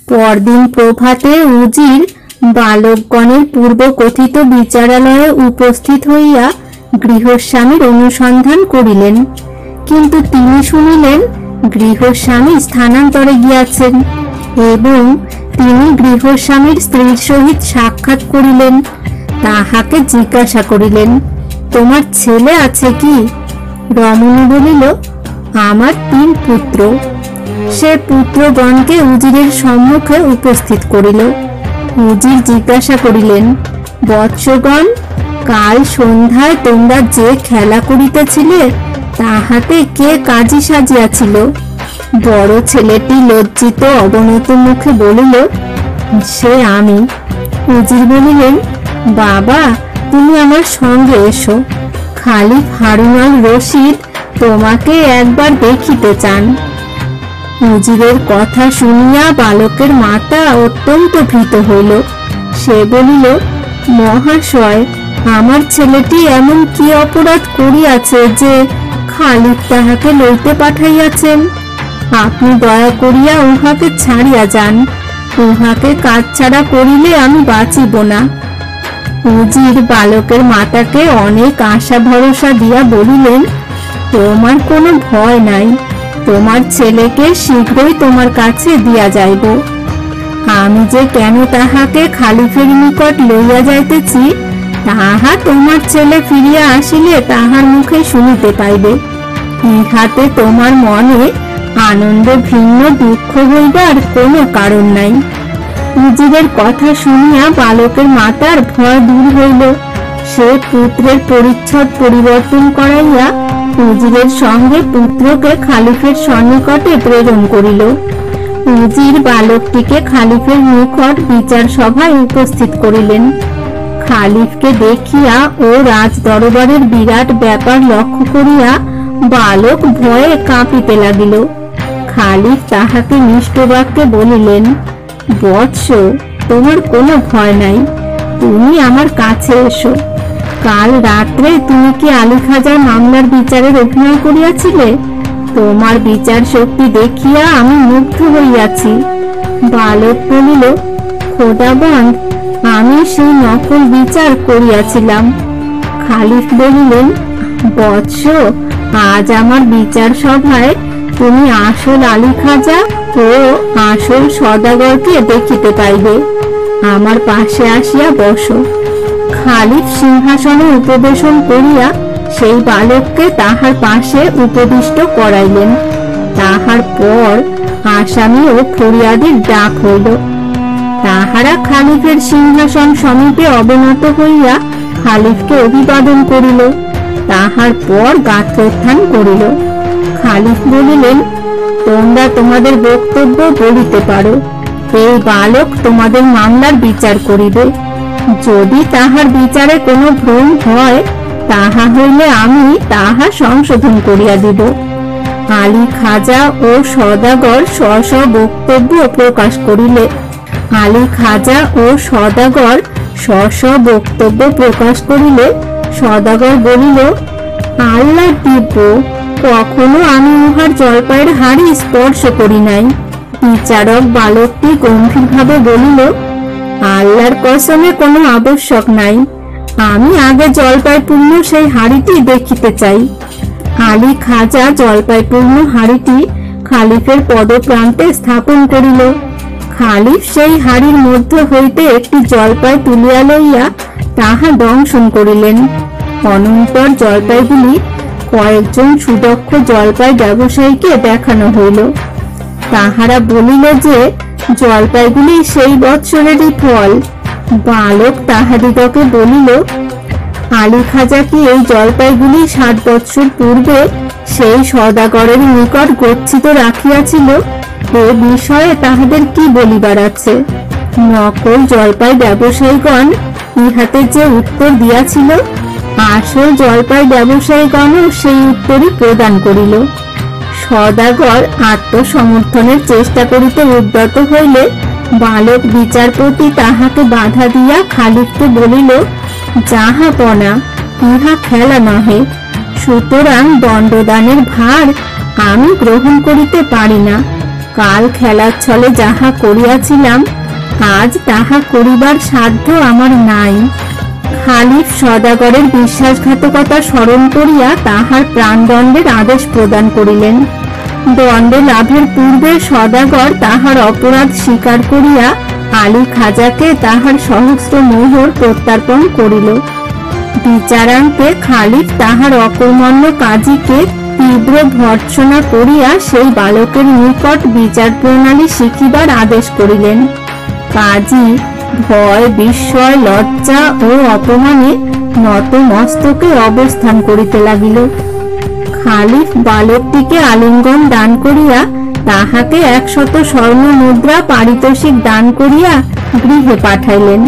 পরদিন প্রভাতে উজির বালকগণের পূর্ব কথিত বিচারালয়ে উপস্থিত হইয়া গৃহস্বামীর অনুসন্ধান করিলেন, কিন্তু তিনি শুনিলেন গৃহস্বামী স্থানান্তরে গিয়াছেন এবং তিনি গৃহস্বামীর স্ত্রীর সহিত সাক্ষাৎ করিলেন। তাহাকে জিজ্ঞাসা করিলেন, তোমার ছেলে আছে কি? রমণী বলিল, আমার 3 পুত্র। সে পুত্রগণকে উজিরের সম্মুখে উপস্থিত করিল। উজির জিজ্ঞাসা করিলেন, বৎসগণ, কাল সন্ধ্যায় তোমরা যে খেলা করিতেছিলে তাহাতে কে কাজী সাজিয়াছিল? বড় ছেলেটি লজ্জিত অবনত মুখে বলিল, সে আমি। উজির বলিলেন, বাবা, তুমি আমার সঙ্গে এসো। খালিফ হারুন আল রশিদ তোমাকে একবার দেখিতে চান। উজিরের কথা শুনিয়া বালকের মাতা অত্যন্ত ভীত হইল। সে বলিল, মহাশয়, আমার ছেলেটি এমন কি অপরাধ করিয়াছে যে খালিফ তাহাকে লইতে পাঠাইয়াছেন? আপনি দয়া করিয়া উহাকে ছাড়িয়া যান। উহাকে কাছছাড়া করিলে আমি বাঁচিব না। উজির বালকের মাতাকে অনেক আশা ভরসা দিয়া বলিলেন, তোমার কোনো ভয় নাই, তোমার ছেলেকে শীঘ্রই তোমার কাছে দিয়া যাইব। আমি যে কেন তাহাকে খালিফের নিকট লইয়া যাইতেছি তাহা তোমার ছেলে ফিরিয়া আসিলে তাহার মুখে শুনিতে পাইবে। ইহাতে তোমার মনে আনন্দ ভিন্ন দুঃখ হইবার কোনো কারণ নাই। উজিরের কথা শুনিয়া বালকের মাতার ভয় দূর হইল। সে পুত্রের পরিচ্ছদ পরিবর্তন করাইয়া উজিরের সঙ্গে পুত্রকে খালিফের সন্নিকটে প্রেরণ করিল। উজির বালকটিকে খালিফের নিকট বিচার সভায় উপস্থিত করিলেন। খালিফকে দেখিয়া ও রাজ দরবারের বিরাট ব্যাপার লক্ষ্য করিয়া বালক ভয়ে কাঁপিতে লাগিল। খালিফ তাহাকে মিষ্ট বাক্যে বলিলেন, বৎস, তোমার কোনো ভয় নাই, তুমি আমার কাছে এসো। কাল রাত্রে তুমি কি আলী খাজার মামলার বিচারের অভিনয় করিয়াছিলে? তোমার বিচার শক্তি দেখিয়া আমি মুগ্ধ হইয়াছি। বালক বলিল, খোদাবন্দ, আমি সেই নকল বিচার করিয়াছিলাম। খালিফ বলিলেন, বৎস, আজ আমার বিচার সভায় তুমি আসল আলী খাজা ও আসল সদাগরকে দেখিতে পাইবে। আমার পাশে আসিয়া বসো। খালিফ সিংহাসনে উপবেশন করিয়া সেই বালককে তাহার পাশে উপবিষ্ট করাইলেন। তাহার পর আসামি ও ফরিয়াদির ডাক হইল। তাহারা খালিফের সিংহাসন সমীপে অবনত হইয়া খালিফকে অভিবাদন করিল। তাহার পর গাত্রোত্থান করিল। খালিফ বলিলেন, তোমরা তোমাদের বক্তব্য বলিতে পারো। এই বালক তোমাদের মামলার বিচার করিবে। যদি তাহার বিচারে কোনো ভ্রম হয় তাহা হইলে আমি তাহা সংশোধন করিয়া দিব। আলী খাজা ও সদাগর স্ব বক্তব্য প্রকাশ করিলে আলী খাজা ও সদাগর স্ব বক্তব্য প্রকাশ করিলে সদাগর বলিল, আল্লাহ দিব্য, কখনো আমি উহার জলপাইয়ের হাড়ি স্পর্শ করি নাই। বিচারক বালকটি গম্ভীরভাবে বলিল, আল্লাহর কসমে কোনো আবশ্যক নাই, আমি আগে জলপাইপূর্ণ সেই হাড়িটি দেখিতে চাই। আলী খাজা জলপাইপূর্ণ হাড়িটি খালিফের পদপ্রান্তে স্থাপন করিল। খালিফ সেই হাড়ির মধ্য হইতে একটি জলপাই তুলিয়া লইয়া তাহা দংশন করিলেন। অনন্তর জলপাইগুলি কয়েকজন সুদক্ষ জলপাই ব্যবসায়ীকে দেখানো হইল। তাহারা বলিল যে জলপাইগুলি সেই বৎসরেরই ফল। বালক তাহাদিগকে বলিল, আলী খাজা কি এই জলপাইগুলি 7 বৎসর পূর্বে সেই সদাগরের নিকট গচ্ছিত রাখিয়াছিল? এ বিষয়ে তাহাদের কি বলিবার আছে? নকল জলপাই ব্যবসায়ীগণ ইহাতে যে উত্তর দিয়াছিল, আসল জলপাই ব্যবসায়ীগণও সেই উত্তরই প্রদান করিল। সদাগর আত্মসমর্থনের চেষ্টা করিতে উদ্যত হইলে বালক বিচারপতি তাহাকে বাধা দিয়া খালিফকে বলিল, জাহাপনা, ইহা খেলা নহে, সুতরাং দণ্ডদানের ভার আমি গ্রহণ করিতে পারি না। কাল খেলার ছলে যাহা করিয়াছিলাম, আজ তাহা করিবার সাধ্য আমার নাই। খালিফ সদাগরের বিশ্বাসঘাতকতা স্মরণ করিয়া তাহার প্রাণদণ্ডের আদেশ প্রদান করিলেন। দণ্ড লাভের পূর্বে সদাগর তাহার অপরাধ স্বীকার করিয়া আলী খাজাকে তাহার সহস্র মোহর প্রত্যর্পণ করিল। বিচারান্তে খালিফ তাহার অকর্মণ্য কাজীকে তীব্র ভর্ৎসনা করিয়া সেই বালকের নিকট বিচার প্রণালী শিখিবার আদেশ করিলেন। কাজী ভয়, বিস্ময়, লজ্জা ও অপমানে নত মস্তকে অবস্থান করিতে লাগিল। খালিফ বালকটিকে আলিঙ্গন দান করিয়া তাহাকে 100 স্বর্ণ মুদ্রা পারিতোষিক দান করিয়া গৃহে পাঠাইলেন।